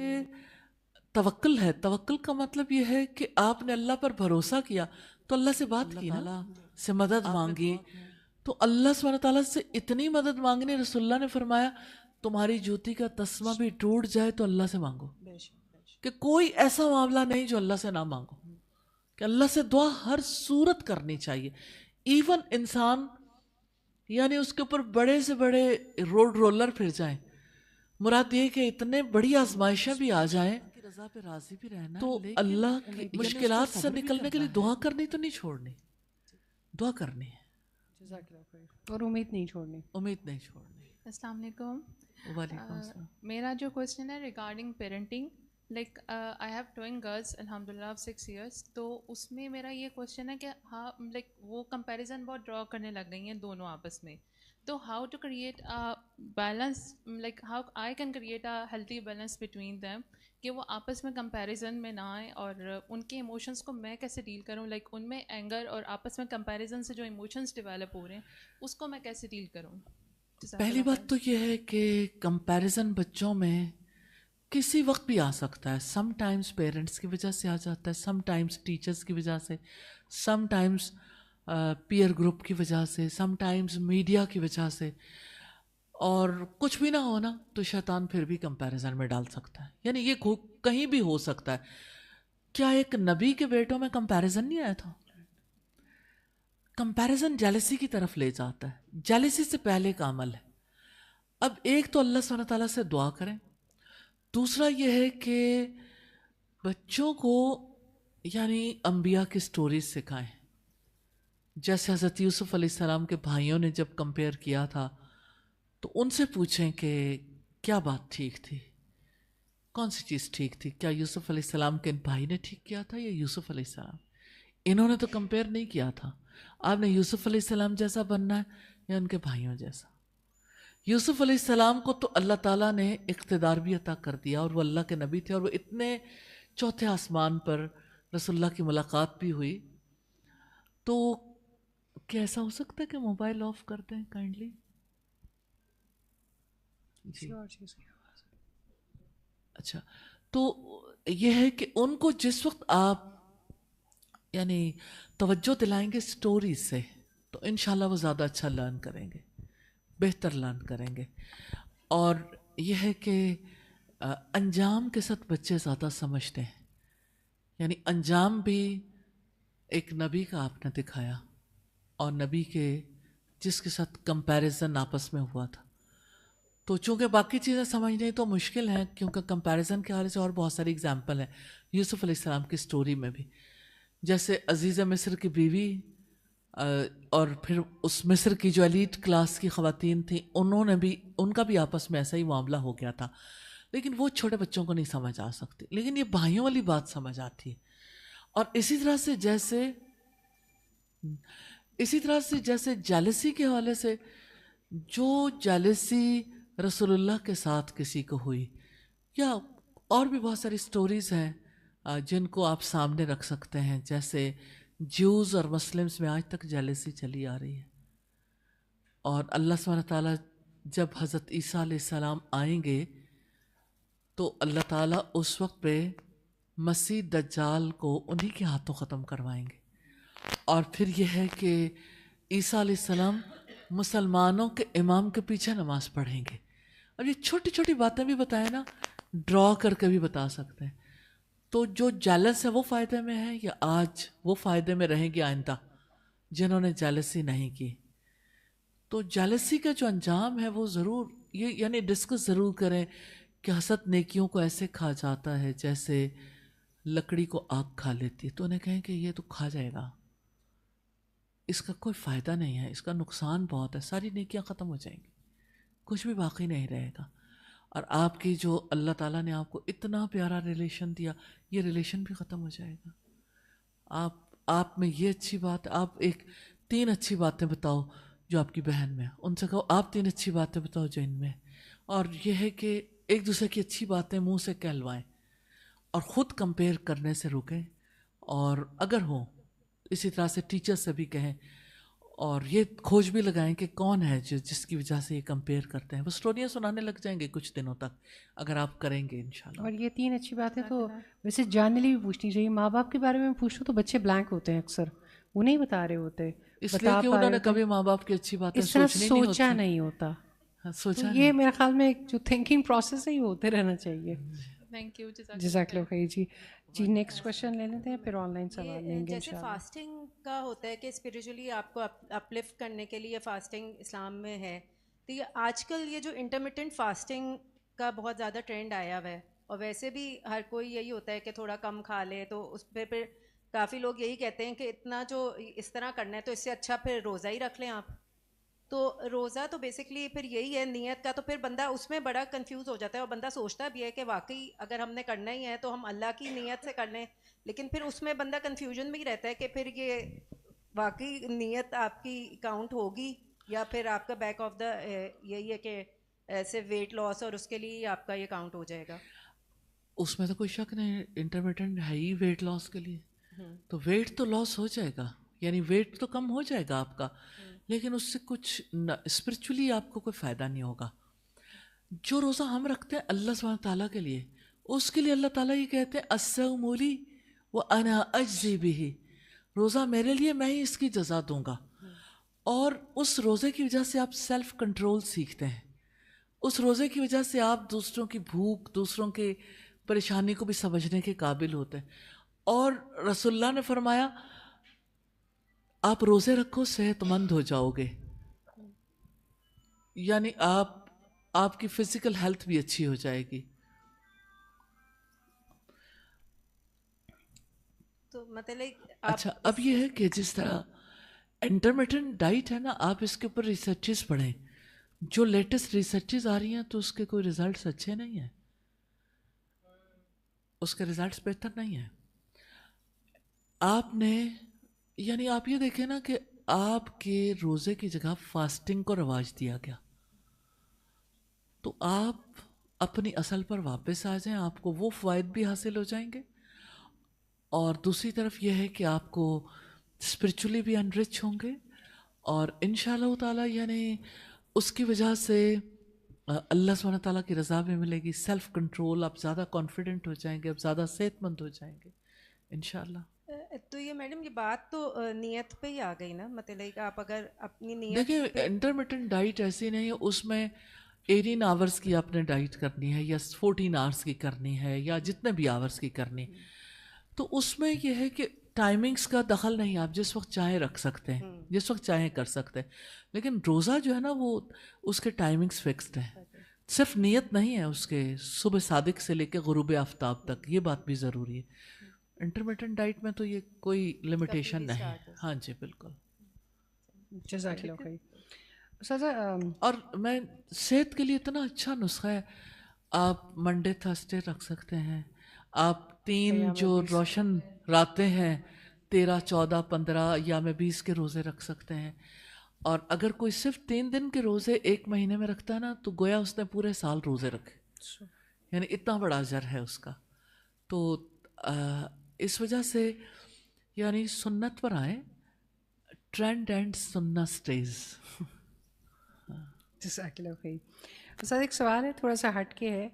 کہ توکل ہے. توکل کا مطلب یہ ہے کہ آپ نے اللہ پر بھروسہ کیا تو اللہ سے بات کی نا, سے مدد مانگی. تو اللہ سبحانہ تعالیٰ سے اتنی مدد مانگنی, رسول اللہ نے فرمایا تمہاری جوتی کا تسمہ بھی ٹوٹ جائے تو اللہ سے مانگو. کہ کوئی ایسا معاملہ نہیں جو اللہ سے نہ مانگو, کہ اللہ سے دعا ہر صورت کرنی چاہیے. ایون انسان یعنی اس کے اوپر بڑے سے بڑے روڈ رولر پھر جائیں, مراد یہ کہ اتنے بڑی آزمائشیں بھی آ جائیں رضا پہ راضی بھی رہنا, تو اللہ کی مشکلات سے نکلنے کے لیے دعا کرنی تو نہیں چھوڑنی, دعا کرنی ہے اور امید نہیں چھوڑنی, امید نہیں چھوڑنی. السلام علیکم. وعلیکم السلام. میرا جو کوشچن ہے regarding parenting, like I have twin girls الحمد للہ آف 6 ایئرس, تو اس میں میرا یہ کوشچن ہے کہ ہاں لائک وہ کمپیریزن بہت ڈرا کرنے لگ گئی ہیں دونوں آپس میں, تو how to create balance, like how I can create a healthy balance between them, کہ وہ آپس میں کمپیریزن میں نہ آئیں, اور ان کے ایموشنس کو میں کیسے ڈیل کروں, لائک ان میں اینگر اور آپس میں کمپیریزن سے جو ایموشنس ڈیولپ ہو رہے ہیں اس کو میں کیسے ڈیل کروں. پہلی بات تو یہ ہے کہ کمپیریزن بچوں میں کسی وقت بھی آ سکتا ہے. سم ٹائمز پیرنٹس کی وجہ سے آ جاتا ہے, سم ٹائمز ٹیچرس کی وجہ سے, سم ٹائمز پیئر گروپ کی وجہ سے, سم ٹائمز میڈیا کی وجہ سے, اور کچھ بھی نہ ہونا تو شیطان پھر بھی کمپیریزن میں ڈال سکتا ہے. یعنی یہ کہیں بھی ہو سکتا ہے. کیا ایک نبی کے بیٹوں میں کمپیریزن نہیں آیا تھا؟ کمپیریزن جیلسی کی طرف لے جاتا ہے, جیلسی سے پہلے کا عمل ہے. اب ایک تو اللہ سبحانہ تعالیٰ سے دعا کریں, دوسرا یہ ہے کہ بچوں کو یعنی انبیاء کی سٹوریز سکھائیں. جیسے حضرت یوسف علیہ السلام کے بھائیوں نے جب کمپیئر کیا تھا تو ان سے پوچھیں کہ کیا بات ٹھیک تھی, کون سی چیز ٹھیک تھی, کیا یوسف علیہ السلام کے ان بھائی نے ٹھیک کیا تھا یا یوسف علیہ السلام؟ انہوں نے تو کمپیئر نہیں کیا تھا. آپ نے یوسف علیہ السلام جیسا بننا ہے یا ان کے بھائیوں جیسا. یوسف علیہ السلام کو تو اللہ تعالیٰ نے اقتدار بھی عطا کر دیا, اور وہ اللہ کے نبی تھے, اور وہ اتنے چوتھے آسمان پر رسول اللہ کی ملاقات بھی ہوئی. تو کیا ایسا ہو سکتا ہے کہ موبائل آف کر دیں کائنڈلی؟ جی اچھا. تو یہ ہے کہ ان کو جس وقت آپ یعنی توجہ دلائیں گے سٹوریز سے تو انشاءاللہ وہ زیادہ اچھا لرن کریں گے, بہتر لرن کریں گے. اور یہ ہے کہ انجام کے ساتھ بچے زیادہ سمجھتے ہیں. یعنی انجام بھی ایک نبی کا آپ نے دکھایا, اور نبی کے جس کے ساتھ کمپیریزن آپس میں ہوا تھا. تو چونکہ باقی چیزیں سمجھنے تو مشکل ہیں, کیونکہ کمپیریزن کے حوالے سے اور بہت ساری اگزامپل ہیں یوسف علیہ السلام کی سٹوری میں بھی. جیسے عزیز مصر کی بیوی اور پھر اس مصر کی جو ایلیٹ کلاس کی خواتین تھیں, انہوں نے بھی, ان کا بھی آپس میں ایسا ہی معاملہ ہو گیا تھا. لیکن وہ چھوٹے بچوں کو نہیں سمجھ آ سکتی, لیکن یہ بھائیوں والی بات سمجھ آتی ہے. اور اسی طرح سے جیسے جیلسی کے حوالے سے, جو جیلسی رسول اللہ کے ساتھ کسی کو ہوئی, یا اور بھی بہت ساری سٹوریز ہیں جن کو آپ سامنے رکھ سکتے ہیں. جیسے جیوز اور مسلمز میں آج تک جیلسی چلی آ رہی ہے, اور اللہ سبحانہ تعالیٰ جب حضرت عیسیٰ علیہ السلام آئیں گے تو اللہ تعالیٰ اس وقت پہ مسیح دجال کو انہی کے ہاتھوں ختم کروائیں گے. اور پھر یہ ہے کہ عیسیٰ علیہ السلام مسلمانوں کے امام کے پیچھے نماز پڑھیں گے. اب یہ چھوٹی چھوٹی باتیں بھی بتائیں نا, ڈرا کر کے بھی بتا سکتے ہیں. تو جو جیلس ہے وہ فائدے میں ہے, یا آج وہ فائدے میں رہیں گے آئندہ جنہوں نے جیلسی نہیں کی. تو جیلسی کا جو انجام ہے وہ ضرور یہ یعنی ڈسکس ضرور کریں کہ حسد نیکیوں کو ایسے کھا جاتا ہے جیسے لکڑی کو آگ کھا لیتی ہے. تو انہیں کہیں کہ یہ تو کھا جائے گا, اس کا کوئی فائدہ نہیں ہے, اس کا نقصان بہت ہے, ساری نیکیاں ختم ہو جائیں گی, کچھ بھی باقی نہیں رہے گا. اور آپ کی جو اللہ تعالیٰ نے آپ کو اتنا پیارا ریلیشن دیا, یہ ریلیشن بھی ختم ہو جائے گا. آپ میں یہ اچھی بات, آپ 3 اچھی باتیں بتاؤ جو آپ کی بہن میں, ان سے کہو آپ 3 اچھی باتیں بتاؤ جو ان میں. اور یہ ہے کہ ایک دوسرے کی اچھی باتیں منہ سے کہلوائیں, اور خود کمپیئر کرنے سے روکیں. اور اگر ہوں اسی طرح سے ٹیچر سے بھی کہیں, اور یہ کھوج بھی لگائیں کہ کون ہے جس کی وجہ سے یہ کمپیئر کرتے ہیں. وہ اسٹوریاں سنانے لگ جائیں گے کچھ دنوں تک اگر آپ کریں گے انشاءاللہ. اور یہ 3 اچھی باتیں تو ویسے جانلی بھی پوچھنی چاہیے. ماں باپ کے بارے میں پوچھو تو بچے بلینک ہوتے ہیں اکثر, وہ نہیں بتا رہے ہوتے, اس لیے کہ انہوں نے کبھی ماں باپ کی اچھی باتیں اس طرح سوچنی سوچا نہیں ہوتا. سوچا تو یہ میرے خیال میں ایک جو تھنکنگ پروسیس ہے یہ ہوتے رہنا چاہیے. Thank you. جزاک اللہ خیر. جی نیکسٹ کوشچن لے لیتے ہیں, پھر آن لائن سوال لیں گے. جیسے فاسٹنگ کا ہوتا ہے کہ اسپریچولی آپ کو اپلفٹ کرنے کے لیے فاسٹنگ اسلام میں ہے, تو یہ آج کل یہ جو انٹرمیٹنٹ فاسٹنگ کا بہت زیادہ ٹرینڈ آیا ہوا ہے, اور ویسے بھی ہر کوئی یہی ہوتا ہے کہ تھوڑا کم کھا لے, تو اس پہ پھر کافی لوگ یہی کہتے ہیں کہ اتنا جو اس طرح کرنا ہے تو اس سے اچھا پھر روزہ ہی رکھ لیں آپ. تو روزہ تو بیسکلی پھر یہی ہے نیت کا, تو پھر بندہ اس میں بڑا کنفیوز ہو جاتا ہے, اور بندہ سوچتا بھی ہے کہ واقعی اگر ہم نے کرنا ہی ہے تو ہم اللہ کی نیت سے کر لیں, لیکن پھر اس میں بندہ کنفیوژن میں ہی رہتا ہے کہ پھر یہ واقعی نیت آپ کی کاؤنٹ ہوگی یا پھر آپ کا بیک آف دا یہی ہے کہ ایسے ویٹ لاس اور اس کے لیے آپ کا یہ کاؤنٹ ہو جائے گا. اس میں تو کوئی شک نہیں, انٹرمیٹنٹ ہے ہی ویٹ لاس کے لیے, تو ویٹ تو لاس ہو جائے گا, یعنی ویٹ تو کم ہو جائے گا آپ کا, لیکن اس سے کچھ اسپرچولی آپ کو کوئی فائدہ نہیں ہوگا. جو روزہ ہم رکھتے ہیں اللہ سبحانہ تعالیٰ کے لیے, اس کے لیے اللہ تعالیٰ یہ کہتے ہیں الصوم لی وانا اجزی بہ, روزہ میرے لیے میں ہی اس کی جزا دوں گا. اور اس روزے کی وجہ سے آپ سیلف کنٹرول سیکھتے ہیں, اس روزے کی وجہ سے آپ دوسروں کی بھوک, دوسروں کے پریشانی کو بھی سمجھنے کے قابل ہوتے ہیں. اور رسول اللہ نے فرمایا آپ روزے رکھو صحت مند ہو جاؤ گے, یعنی آپ کی فزیکل ہیلتھ بھی اچھی ہو جائے گی. تو مطلب اچھا اب یہ ہے کہ جس طرح انٹرمیٹنٹ ڈائٹ ہے نا, آپ اس کے اوپر ریسرچز پڑھیں, جو لیٹسٹ ریسرچز آ رہی ہیں تو اس کے کوئی ریزلٹس اچھے نہیں ہیں, اس کے ریزلٹس بہتر نہیں ہیں. آپ نے یعنی آپ یہ دیکھیں نا کہ آپ کے روزے کی جگہ فاسٹنگ کو رواج دیا گیا, تو آپ اپنی اصل پر واپس آ جائیں, آپ کو وہ فوائد بھی حاصل ہو جائیں گے, اور دوسری طرف یہ ہے کہ آپ کو اسپرچولی بھی انرچ ہوں گے, اور انشاءاللہ تعالیٰ یعنی اس کی وجہ سے اللہ سبحانہ تعالیٰ کی رضا بھی ملے گی, سیلف کنٹرول, آپ زیادہ کانفیڈنٹ ہو جائیں گے, آپ زیادہ صحت مند ہو جائیں گے انشاءاللہ. تو یہ میڈم یہ بات تو نیت پہ ہی آ گئی نا, مطلب آپ اگر اپنی نیت دیکھیں انٹرمیٹنٹ ڈائٹ ایسی نہیں ہے, اس میں 18 آورس کی آپ نے ڈائٹ کرنی ہے یا 14 آورس کی کرنی ہے یا جتنے بھی آورس کی کرنی, تو اس میں یہ ہے کہ ٹائمنگز کا دخل نہیں, آپ جس وقت چاہیں رکھ سکتے ہیں, جس وقت چاہیں کر سکتے ہیں. لیکن روزہ جو ہے نا وہ اس کے ٹائمنگز فکسڈ ہیں, صرف نیت نہیں ہے اس کے صبح صادق سے لے کے غروب آفتاب تک, یہ بات بھی ضروری ہے. انٹرمیٹنٹ ڈائٹ میں تو یہ کوئی لمیٹیشن نہیں. ہاں جی بالکل. جزاک اللہ خیر. استاذہ اور میں صحت کے لیے اتنا اچھا نسخہ ہے, آپ منڈے تھرسڈے رکھ سکتے ہیں, آپ 3 جو روشن راتیں ہیں 13, 14, 15 یا میں 20 کے روزے رکھ سکتے ہیں. اور اگر کوئی صرف 3 دن کے روزے 1 مہینے میں رکھتا ہے نا, تو گویا اس نے پورے سال روزے رکھے, یعنی اتنا بڑا اجر ہے اس کا. تو اس وجہ سے یعنی سنت پر آئیں, ٹرینڈ اینڈ سننا اسٹیز. جزاک اللہ خیر. استاد ایک سوال ہے تھوڑا سا ہٹ کے ہے,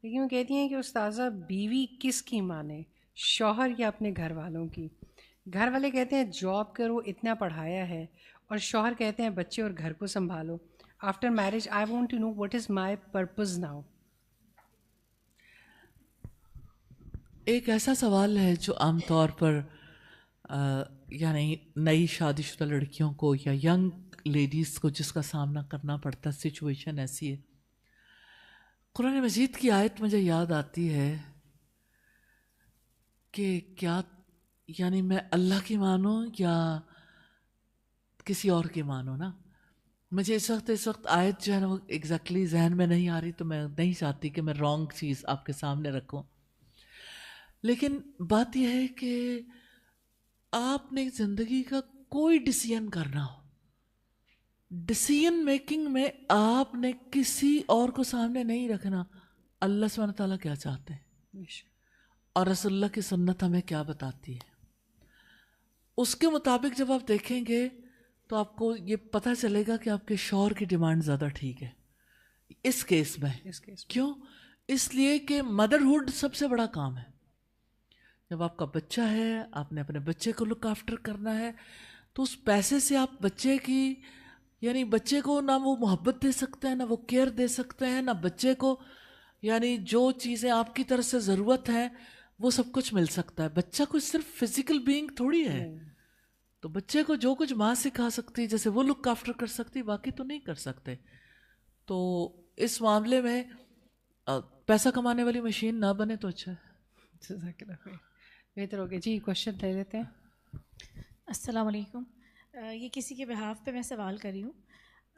لیکن وہ کہتی ہیں کہ استاذہ بیوی کس کی مانے, شوہر یا اپنے گھر والوں کی؟ گھر والے کہتے ہیں جاب کرو, اتنا پڑھایا ہے, اور شوہر کہتے ہیں بچے اور گھر کو سنبھالو. After marriage I want to know what is my purpose now. ایک ایسا سوال ہے جو عام طور پر یعنی نئی شادی شدہ لڑکیوں کو یا ینگ لیڈیز کو جس کا سامنا کرنا پڑتا ہے, سچویشن ایسی ہے. قرآن مجید کی آیت مجھے یاد آتی ہے کہ کیا یعنی میں اللہ کی مانوں یا کسی اور کی مانوں نا. مجھے اس وقت آیت جو ہے نا وہ ایگزیکٹلی ذہن میں نہیں آ رہی, تو میں نہیں چاہتی کہ میں رانگ چیز آپ کے سامنے رکھوں. لیکن بات یہ ہے کہ آپ نے زندگی کا کوئی ڈیسیژن کرنا ہو, ڈیسیژن میکنگ میں آپ نے کسی اور کو سامنے نہیں رکھنا, اللہ سبحانہ تعالیٰ کیا چاہتے ہیں اور رسول اللہ کی سنت ہمیں کیا بتاتی ہے, اس کے مطابق جب آپ دیکھیں گے تو آپ کو یہ پتہ چلے گا کہ آپ کے شوہر کی ڈیمانڈ زیادہ ٹھیک ہے اس کیس میں. اس کیس میں کیوں؟ اس لیے کہ مدرہڈ سب سے بڑا کام ہے. جب آپ کا بچہ ہے، آپ نے اپنے بچے کو لک آفٹر کرنا ہے، تو اس پیسے سے آپ بچے کی یعنی بچے کو نہ وہ محبت دے سکتے ہیں، نہ وہ کیئر دے سکتے ہیں، نہ بچے کو یعنی جو چیزیں آپ کی طرف سے ضرورت ہے وہ سب کچھ مل سکتا ہے. بچہ کوئی صرف فزیکل بینگ تھوڑی ہے. تو بچے کو جو کچھ ماں سکھا سکتی جیسے وہ لک آفٹر کر سکتی، باقی تو نہیں کر سکتے. تو اس معاملے میں پیسہ کمانے والی مشین نہ بنے تو اچھا ہے. جزاک اللہ خیر. بہتر ہو گیا. جی کوشچن لے لیتے ہیں. السلام علیکم. یہ کسی کے بہاف پہ میں سوال کر رہی ہوں.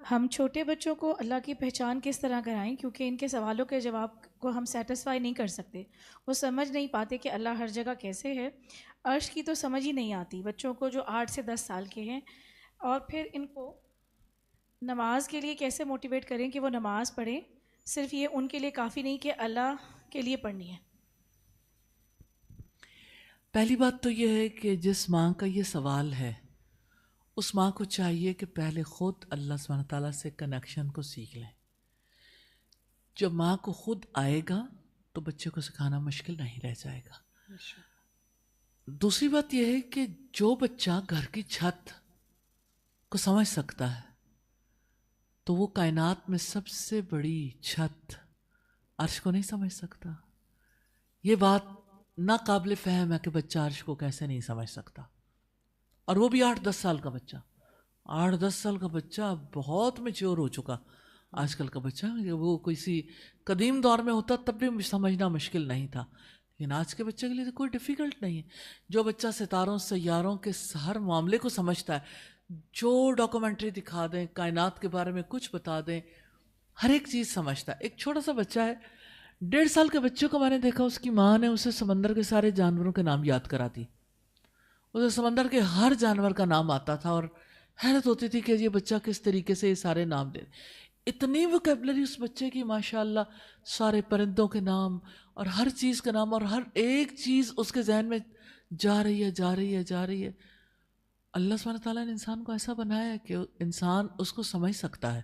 ہم چھوٹے بچوں کو اللہ کی پہچان کس طرح کرائیں، کیونکہ ان کے سوالوں کے جواب کو ہم سیٹسفائی نہیں کر سکتے. وہ سمجھ نہیں پاتے کہ اللہ ہر جگہ کیسے ہے. عرش کی تو سمجھ ہی نہیں آتی بچوں کو جو 8 سے 10 سال کے ہیں. اور پھر ان کو نماز کے لیے کیسے موٹیویٹ کریں کہ وہ نماز پڑھیں. صرف یہ ان کے لیے کافی نہیں کہ اللہ کے لیے پڑھنی ہے. پہلی بات تو یہ ہے کہ جس ماں کا یہ سوال ہے اس ماں کو چاہیے کہ پہلے خود اللہ سبحانہ تعالیٰ سے کنیکشن کو سیکھ لیں. جب ماں کو خود آئے گا تو بچے کو سکھانا مشکل نہیں رہ جائے گا. دوسری بات یہ ہے کہ جو بچہ گھر کی چھت کو سمجھ سکتا ہے تو وہ کائنات میں سب سے بڑی چھت عرش کو نہیں سمجھ سکتا. یہ بات ناقابل فہم ہے کہ بچہ عرش کو کیسے نہیں سمجھ سکتا، اور وہ بھی 8-10 سال کا بچہ. 8-10 سال کا بچہ بہت میچور ہو چکا. آج کل کا بچہ وہ کسی قدیم دور میں ہوتا تب بھی سمجھنا مشکل نہیں تھا، لیکن آج کے بچے کے لیے تو کوئی ڈیفیکلٹ نہیں ہے. جو بچہ ستاروں سیاروں کے ہر معاملے کو سمجھتا ہے، جو ڈاکومنٹری دکھا دیں، کائنات کے بارے میں کچھ بتا دیں، ہر ایک چیز سمجھتا ہے. ایک چھوٹا سا بچہ ہے، 1.5 سال کے بچے کو میں نے دیکھا اس کی ماں نے اسے سمندر کے سارے جانوروں کے نام یاد کرا دی. اسے سمندر کے ہر جانور کا نام آتا تھا اور حیرت ہوتی تھی کہ یہ بچہ کس طریقے سے یہ سارے نام دے. اتنی ووکیبلری اس بچے کی ماشاءاللہ، سارے پرندوں کے نام اور ہر چیز کا نام، اور ہر ایک چیز اس کے ذہن میں جا رہی ہے جا رہی ہے جا رہی ہے. اللہ سبحانہ تعالیٰ نے انسان کو ایسا بنایا ہے کہ انسان اس کو سمجھ سکتا ہے،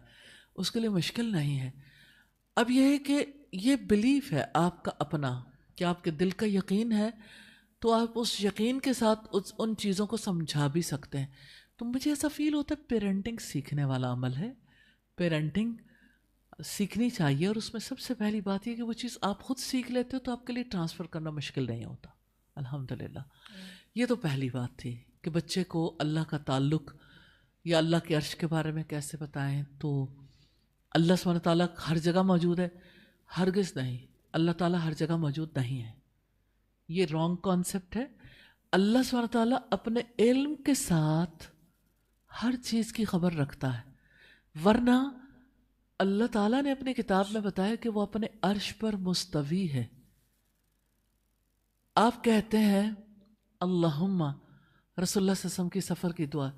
اس کے لیے مشکل نہیں ہے. اب یہ ہے کہ یہ بلیف ہے آپ کا اپنا، کہ آپ کے دل کا یقین ہے تو آپ اس یقین کے ساتھ ان چیزوں کو سمجھا بھی سکتے ہیں. تو مجھے ایسا فیل ہوتا ہے پیرنٹنگ سیکھنے والا عمل ہے. پیرنٹنگ سیکھنی چاہیے، اور اس میں سب سے پہلی بات یہ کہ وہ چیز آپ خود سیکھ لیتے ہو تو آپ کے لیے ٹرانسفر کرنا مشکل نہیں ہوتا. الحمدللہ. یہ تو پہلی بات تھی کہ بچے کو اللہ کا تعلق یا اللہ کے عرش کے بارے میں کیسے بتائیں. تو اللہ سبحانہ تعالیٰ ہر جگہ موجود ہے؟ ہرگز نہیں. اللہ تعالیٰ ہر جگہ موجود نہیں ہے، یہ رانگ کانسیپٹ ہے. اللہ سبحانہ تعالیٰ اپنے علم کے ساتھ ہر چیز کی خبر رکھتا ہے، ورنہ اللہ تعالیٰ نے اپنی کتاب میں بتایا کہ وہ اپنے عرش پر مستوی ہے. آپ کہتے ہیں اللہم، رسول اللہ صلی اللہ علیہ وسلم کی سفر کی دعا،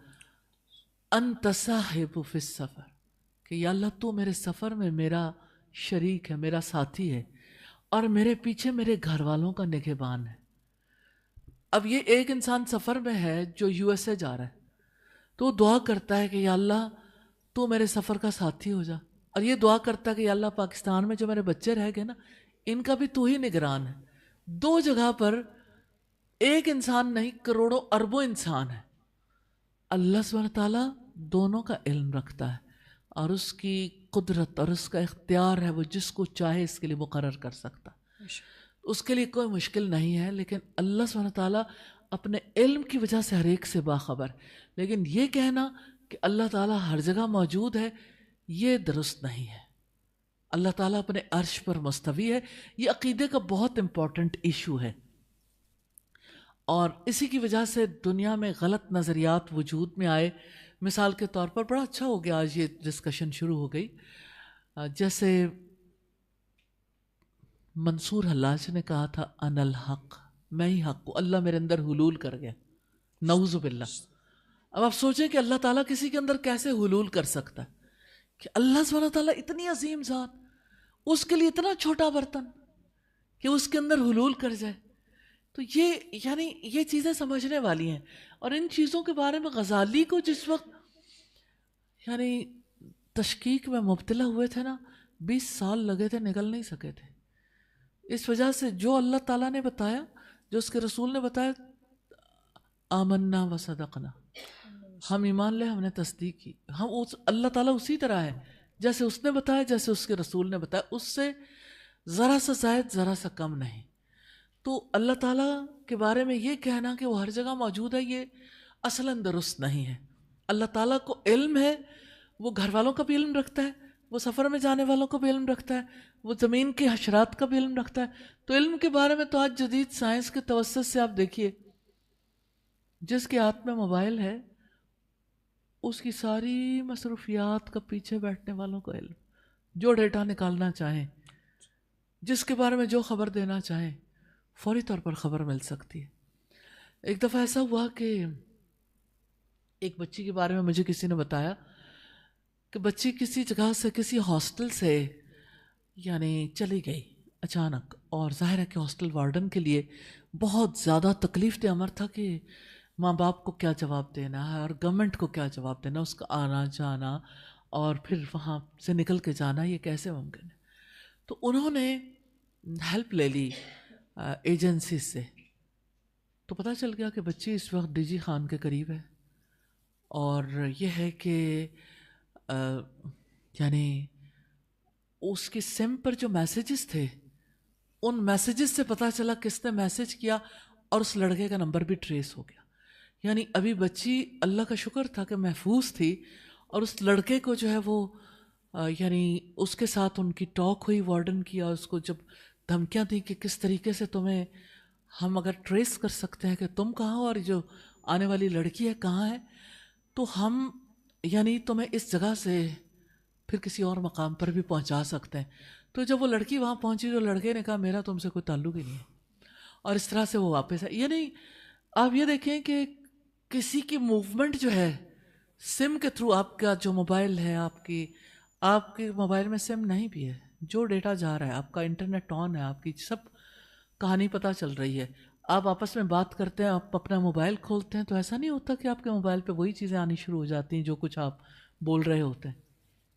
انت صاحب فی السفر، کہ یا اللہ تو میرے سفر میں میرا شریک ہے، میرا ساتھی ہے، اور میرے پیچھے میرے گھر والوں کا نگہبان ہے. اب یہ ایک انسان سفر میں ہے جو USA جا رہا ہے تو وہ دعا کرتا ہے کہ یا اللہ تو میرے سفر کا ساتھی ہو جا، اور یہ دعا کرتا ہے کہ یا اللہ پاکستان میں جو میرے بچے رہ گئے نا ان کا بھی تو ہی نگران ہے. 2 جگہ پر ایک انسان نہیں، کروڑوں اربوں انسان ہے. اللہ سبحانہ تعالیٰ دونوں کا علم رکھتا ہے، اور اس کی قدرت اور اس کا اختیار ہے، وہ جس کو چاہے اس کے لیے مقرر کر سکتا، اس کے لیے کوئی مشکل نہیں ہے. لیکن اللہ سبحانہ تعالیٰ اپنے علم کی وجہ سے ہر ایک سے باخبر. لیکن یہ کہنا کہ اللہ تعالیٰ ہر جگہ موجود ہے یہ درست نہیں ہے. اللہ تعالیٰ اپنے عرش پر مستوی ہے. یہ عقیدے کا بہت امپورٹنٹ ایشو ہے، اور اسی کی وجہ سے دنیا میں غلط نظریات وجود میں آئے. مثال کے طور پر بڑا اچھا ہو گیا آج یہ ڈسکشن شروع ہو گئی. جیسے منصور حلاج نے کہا تھا انا الحق، میں ہی حق ہوں، اللہ میرے اندر حلول کر گیا، نعوذ باللہ. اب آپ سوچیں کہ اللہ تعالیٰ کسی کے اندر کیسے حلول کر سکتا ہے، کہ اللہ سبحانہ تعالیٰ اتنی عظیم ذات، اس کے لیے اتنا چھوٹا برتن کہ اس کے اندر حلول کر جائے. تو یہ یعنی یہ چیزیں سمجھنے والی ہیں. اور ان چیزوں کے بارے میں غزالی کو جس وقت یعنی تشکیک میں مبتلا ہوئے تھے نا, 20 سال لگے تھے, نکل نہیں سکے تھے. اس وجہ سے جو اللہ تعالیٰ نے بتایا, جو اس کے رسول نے بتایا, آمنا و صدقنا, ہم ایمان لے, ہم نے تصدیق کی. ہم اللہ تعالیٰ اسی طرح ہے جیسے اس نے بتایا, جیسے اس کے رسول نے بتایا, اس سے ذرا سا زائد ذرا سا کم نہیں. تو اللہ تعالیٰ کے بارے میں یہ کہنا کہ وہ ہر جگہ موجود ہے, یہ اصلاً درست نہیں ہے. اللہ تعالیٰ کو علم ہے, وہ گھر والوں کا بھی علم رکھتا ہے, وہ سفر میں جانے والوں کو بھی علم رکھتا ہے, وہ زمین کے حشرات کا بھی علم رکھتا ہے. تو علم کے بارے میں تو آج جدید سائنس کے توسط سے آپ دیکھیے, جس کے ہاتھ میں موبائل ہے اس کی ساری مصروفیات کا پیچھے بیٹھنے والوں کو علم, جو ڈیٹا نکالنا چاہیں, جس کے بارے میں جو خبر دینا چاہیں, فوری طور پر خبر مل سکتی ہے. ایک دفعہ ایسا ہوا کہ ایک بچی کے بارے میں مجھے کسی نے بتایا کہ بچی کسی جگہ سے, کسی ہاسٹل سے یعنی چلی گئی اچانک, اور ظاہر ہے کہ ہاسٹل وارڈن کے لیے بہت زیادہ تکلیف دہ امر تھا کہ ماں باپ کو کیا جواب دینا ہے اور گورنمنٹ کو کیا جواب دینا, اس کا آنا جانا اور پھر وہاں سے نکل کے جانا, یہ کیسے ممکن ہے. تو انہوں نے ہیلپ لے لی ایجنسی سے, تو پتہ چل گیا کہ بچی اس وقت ڈی جی خان کے قریب ہے, اور یہ ہے کہ یعنی اس کی سم پر جو میسیجز تھے, ان میسیجز سے پتہ چلا کس نے میسیج کیا, اور اس لڑکے کا نمبر بھی ٹریس ہو گیا. یعنی ابھی بچی, اللہ کا شکر تھا کہ محفوظ تھی, اور اس لڑکے کو جو ہے وہ یعنی اس کے ساتھ ان کی ٹاک ہوئی وارڈن کی, اور اس کو جب دھمکیاں دی کہ کس طریقے سے تمہیں ہم اگر ٹریس کر سکتے ہیں کہ تم کہاں ہو اور جو آنے والی لڑکی ہے کہاں ہے, تو ہم یعنی تمہیں اس جگہ سے پھر کسی اور مقام پر بھی پہنچا سکتے ہیں. تو جب وہ لڑکی وہاں پہنچی تو لڑکے نے کہا میرا تم سے کوئی تعلق ہی نہیں ہے, اور اس طرح سے وہ واپس آئے. یعنی آپ یہ دیکھیں کہ کسی کی موومنٹ جو ہے سم کے تھرو, آپ کا جو موبائل ہے, آپ کے موبائل میں سم نہیں بھی ہے, جو ڈیٹا جا رہا ہے, آپ کا انٹرنیٹ آن ہے, آپ کی سب کہانی پتہ چل رہی ہے. آپ آپس میں بات کرتے ہیں, آپ اپنا موبائل کھولتے ہیں تو ایسا نہیں ہوتا کہ آپ کے موبائل پہ وہی چیزیں آنی شروع ہو جاتی ہیں جو کچھ آپ بول رہے ہوتے ہیں.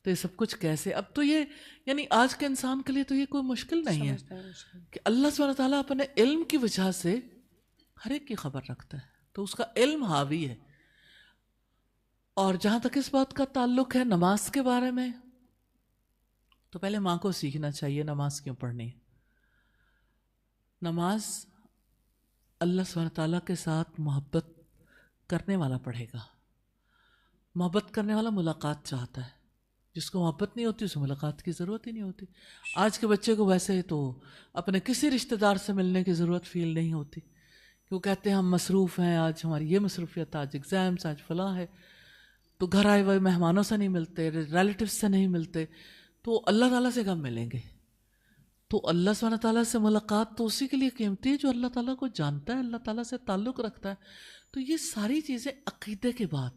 تو یہ سب کچھ کیسے, اب تو یہ یعنی آج کے انسان کے لیے تو یہ کوئی مشکل نہیں ہے کہ اللہ سبحانہ وتعالیٰ اپنے علم کی وجہ سے ہر ایک کی خبر رکھتا ہے, تو اس کا علم حاوی ہے. اور جہاں تک اس بات کا تعلق ہے نماز کے بارے میں, تو پہلے ماں کو سیکھنا چاہیے نماز کیوں پڑھنی ہے. نماز اللہ سبحانہ تعالیٰ کے ساتھ محبت کرنے والا پڑھے گا. محبت کرنے والا ملاقات چاہتا ہے, جس کو محبت نہیں ہوتی اسے ملاقات کی ضرورت ہی نہیں ہوتی. آج کے بچے کو ویسے تو اپنے کسی رشتہ دار سے ملنے کی ضرورت فیل نہیں ہوتی, کہ وہ کہتے ہیں ہم مصروف ہیں, آج ہماری یہ مصروفیت, آج ایگزامس, آج فلاں ہے, تو گھر آئے ہوئے مہمانوں سے نہیں ملتے, ریلیٹیوز سے نہیں ملتے, تو اللہ تعالیٰ سے کب ملیں گے. تو اللہ سبحانہ تعالیٰ سے ملاقات تو اسی کے لیے قیمتی ہے جو اللہ تعالیٰ کو جانتا ہے, اللہ تعالیٰ سے تعلق رکھتا ہے. تو یہ ساری چیزیں عقیدے کے بعد,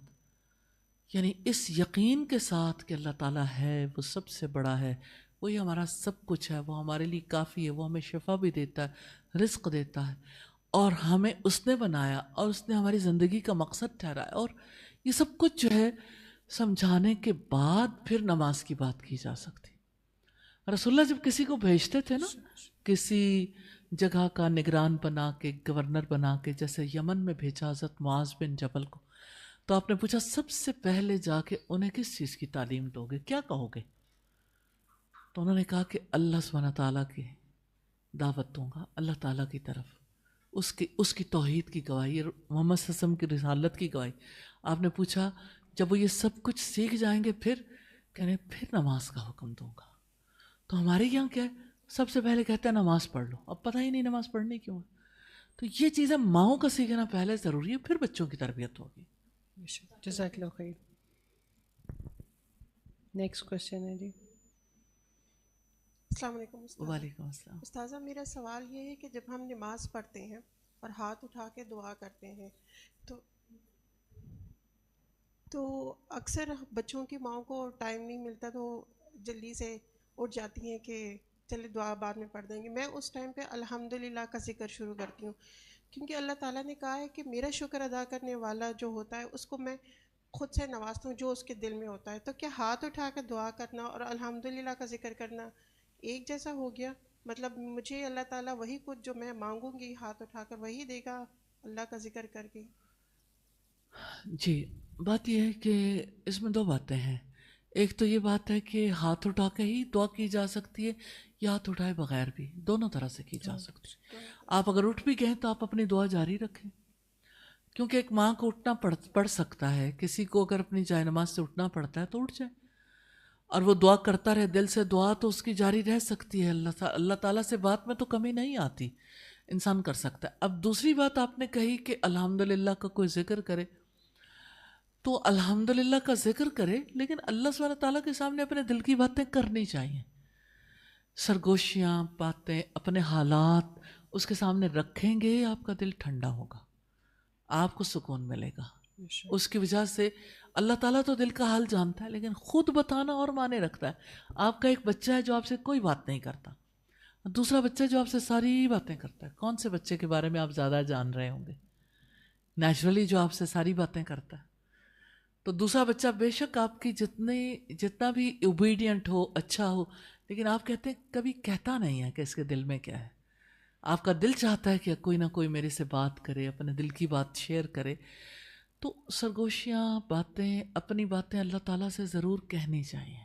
یعنی اس یقین کے ساتھ کہ اللہ تعالیٰ ہے, وہ سب سے بڑا ہے, وہی ہمارا سب کچھ ہے, وہ ہمارے لیے کافی ہے, وہ ہمیں شفا بھی دیتا ہے, رزق دیتا ہے, اور ہمیں اس نے بنایا, اور اس نے ہماری زندگی کا مقصد ٹھہرایا. اور یہ سب کچھ جو ہے سمجھانے کے بعد پھر نماز کی بات کی جا سکتی. رسول اللہ جب کسی کو بھیجتے تھے نا, کسی جگہ کا نگران بنا کے, گورنر بنا کے, جیسے یمن میں بھیجا حضرت معاذ بن جبل کو, تو آپ نے پوچھا سب سے پہلے جا کے انہیں کس چیز کی تعلیم دو گے, کیا کہو گے؟ تو انہوں نے کہا کہ اللہ سبحانہ تعالیٰ کی دعوت دوں گا, اللہ تعالیٰ کی طرف, اس کی توحید کی گواہی, محمد صلی اللہ علیہ وسلم کی رسالت کی گواہی. آپ نے پوچھا جب وہ یہ سب کچھ سیکھ جائیں گے پھر کہنے پھر نماز کا حکم دوں گا. تو ہمارے یہاں کیا ہے, سب سے پہلے کہتے ہیں نماز پڑھ لو, اب پتہ ہی نہیں نماز پڑھنی کیوں ہے. تو یہ چیزیں ماؤں کا سیکھنا پہلے ضروری ہے, پھر بچوں کی تربیت ہوگی. جزاک اللہ خیر. نیکسٹ کوشچن ہے جی. السلام علیکم استاذہ. وعلیکم السلام. استاذہ میرا سوال یہ ہے کہ جب ہم نماز پڑھتے ہیں اور ہاتھ اٹھا کے دعا کرتے ہیں تو اکثر بچوں کی ماؤں کو ٹائم نہیں ملتا, تو جلدی سے اٹھ جاتی ہیں کہ چلے دعا بعد میں پڑھ دیں گے. میں اس ٹائم پہ الحمدللہ کا ذکر شروع کرتی ہوں, کیونکہ اللہ تعالیٰ نے کہا ہے کہ میرا شکر ادا کرنے والا جو ہوتا ہے اس کو میں خود سے نوازتا ہوں جو اس کے دل میں ہوتا ہے. تو کیا ہاتھ اٹھا کر دعا کرنا اور الحمدللہ کا ذکر کرنا ایک جیسا ہو گیا؟ مطلب مجھے اللہ تعالیٰ وہی کچھ جو میں مانگوں گی ہاتھ اٹھا کر وہی دے گا اللہ کا ذکر کر کے؟ جی، بات یہ ہے کہ اس میں دو باتیں ہیں. ایک تو یہ بات ہے کہ ہاتھ اٹھا کے ہی دعا کی جا سکتی ہے یا ہاتھ اٹھائے بغیر بھی، دونوں طرح سے کی جا سکتی ہے. آپ اگر اٹھ بھی گئے تو آپ اپنی دعا جاری رکھیں، کیونکہ ایک ماں کو اٹھنا پڑ سکتا ہے. کسی کو اگر اپنی جائے نماز سے اٹھنا پڑتا ہے تو اٹھ جائے اور وہ دعا کرتا رہے دل سے. دعا تو اس کی جاری رہ سکتی ہے، اللہ تعالیٰ سے بات میں تو کمی نہیں آتی، انسان کر سکتا ہے. اب دوسری بات آپ نے کہی کہ الحمدللہ کا کوئی ذکر کرے، تو الحمدللہ کا ذکر کرے لیکن اللہ سبحانہ تعالیٰ کے سامنے اپنے دل کی باتیں کرنی چاہیے. سرگوشیاں باتیں اپنے حالات اس کے سامنے رکھیں گے، آپ کا دل ٹھنڈا ہوگا، آپ کو سکون ملے گا. اس کی وجہ سے اللہ تعالیٰ تو دل کا حال جانتا ہے لیکن خود بتانا اور معنی رکھتا ہے. آپ کا ایک بچہ ہے جو آپ سے کوئی بات نہیں کرتا، دوسرا بچہ جو آپ سے ساری باتیں کرتا ہے. کون سے بچے کے بارے میں آپ زیادہ جان رہے ہوں گے؟ نیچرلی جو آپ سے ساری باتیں کرتا ہے. تو دوسرا بچہ بے شک آپ کی جتنا بھی اوبیڈینٹ ہو، اچھا ہو، لیکن آپ کہتے ہیں کبھی کہتا نہیں ہے کہ اس کے دل میں کیا ہے. آپ کا دل چاہتا ہے کہ کوئی نہ کوئی میرے سے بات کرے، اپنے دل کی بات شیئر کرے. تو سرگوشیاں باتیں، اپنی باتیں اللہ تعالیٰ سے ضرور کہنی چاہیے.